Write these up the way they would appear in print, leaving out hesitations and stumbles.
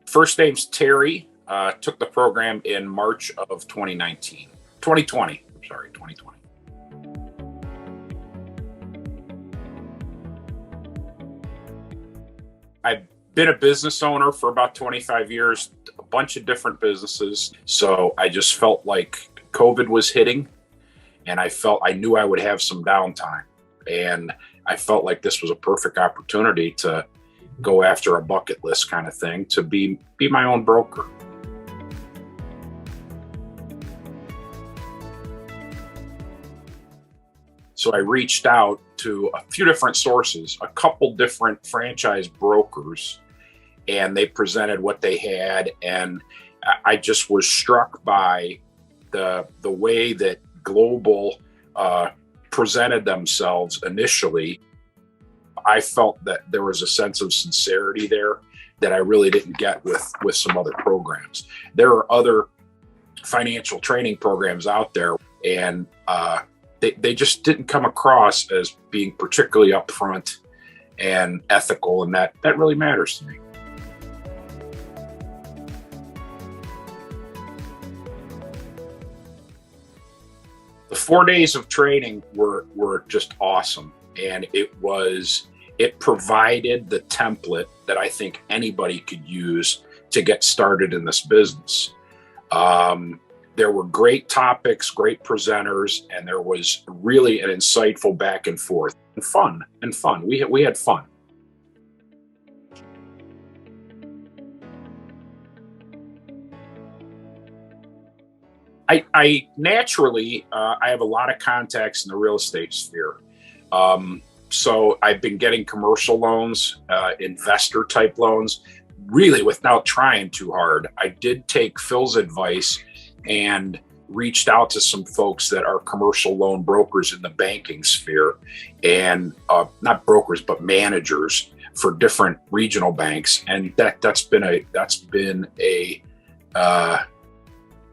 First name's Terry. Took the program in March of 2020. I'm sorry, 2020. I've been a business owner for about 25 years, a bunch of different businesses. So I just felt like COVID was hitting, and I knew I would have some downtime. And I felt like this was a perfect opportunity to go after a bucket list kind of thing, to be my own broker. So I reached out to a few different sources, a couple different franchise brokers, and they presented what they had. And I just was struck by the way that Global presented themselves initially. I felt that there was a sense of sincerity there that I really didn't get with some other programs. There are other financial training programs out there, and they just didn't come across as being particularly upfront and ethical, and that really matters to me. The 4 days of training were just awesome, and it provided the template that I think anybody could use to get started in this business. There were great topics, great presenters, and there was really an insightful back and forth and fun. We had fun. I naturally, I have a lot of contacts in the real estate sphere. So I've been getting commercial loans, investor type loans, really without trying too hard. I did take Phil's advice and reached out to some folks that are commercial loan brokers in the banking sphere, and not brokers, but managers for different regional banks. And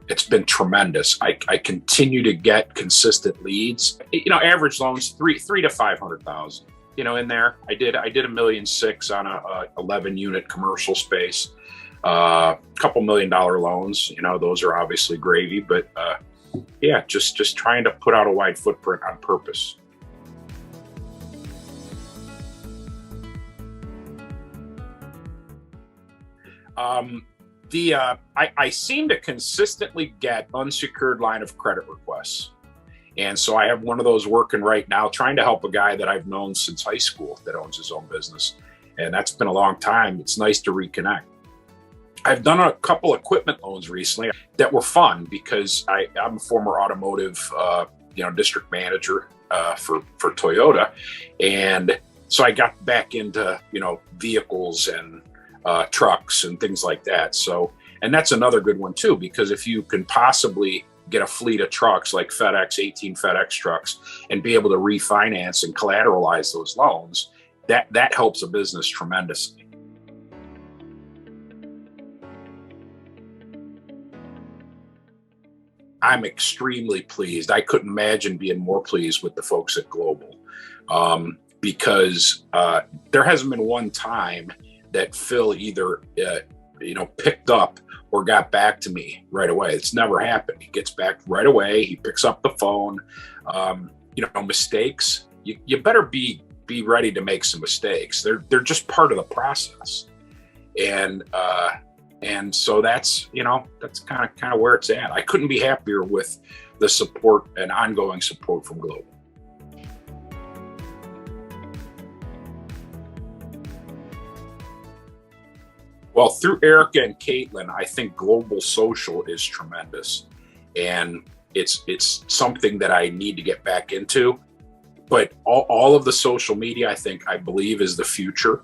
it's been tremendous. I continue to get consistent leads. Average loans three to 500,000. In there, I did $1.6 million on a 11 unit commercial space. A couple $1 million loans. Those are obviously gravy, but yeah, just trying to put out a wide footprint on purpose. I seem to consistently get unsecured line of credit requests. And so I have one of those working right now, trying to help a guy that I've known since high school that owns his own business. And that's been a long time. It's nice to reconnect. I've done a couple equipment loans recently that were fun because I'm a former automotive, district manager for Toyota. And so I got back into, vehicles and trucks and things like that. So, and that's another good one too, because if you can possibly get a fleet of trucks like FedEx, 18 FedEx trucks, and be able to refinance and collateralize those loans, that helps a business tremendously. I'm extremely pleased. I couldn't imagine being more pleased with the folks at Global, because there hasn't been one time that Phil either picked up or got back to me right away. It's never happened. He gets back right away. He picks up the phone. Mistakes. You better be ready to make some mistakes. They're just part of the process, and so that's kind of where it's at. I couldn't be happier with the support and ongoing support from Global. Well, through Erica and Caitlin, I think Global Social is tremendous, and it's something that I need to get back into. But all of the social media, I believe is the future,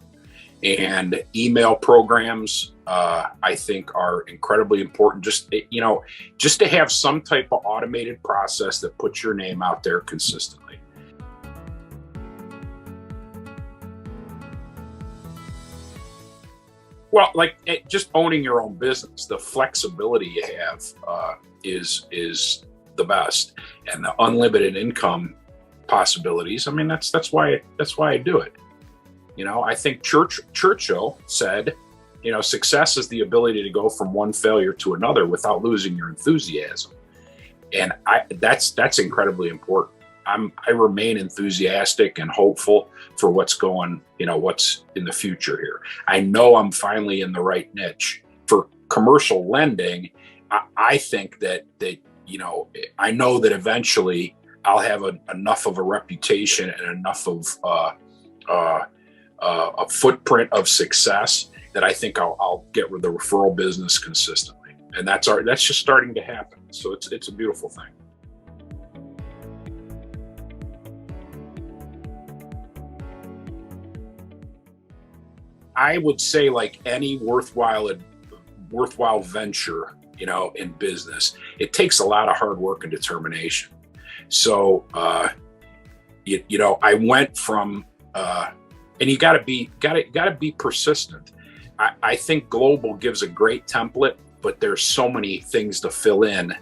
and email programs, I think are incredibly important. Just to have some type of automated process that puts your name out there consistently. Well, just owning your own business, the flexibility you have is the best, and the unlimited income possibilities. I mean, that's why I do it. I think Churchill said, Success is the ability to go from one failure to another without losing your enthusiasm. And that's incredibly important. I remain enthusiastic and hopeful for what's in the future here. I know I'm finally in the right niche for commercial lending. I think that I know that eventually I'll have enough of a reputation and enough of a footprint of success that I think I'll get with the referral business consistently, and that's just starting to happen. So it's a beautiful thing. I would say, like any worthwhile venture, in business, it takes a lot of hard work and determination. So, I went from, and you got to be persistent. I think Global gives a great template, but there's so many things to fill in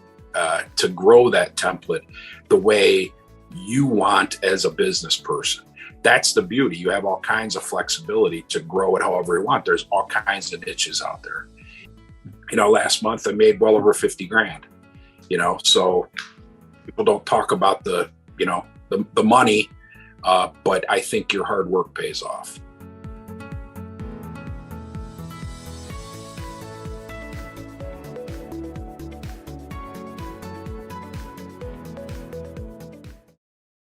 to grow that template the way you want as a business person. That's the beauty. You have all kinds of flexibility to grow it however you want. There's all kinds of niches out there. Last month I made well over 50 grand, so people don't talk about the money, but I think your hard work pays off.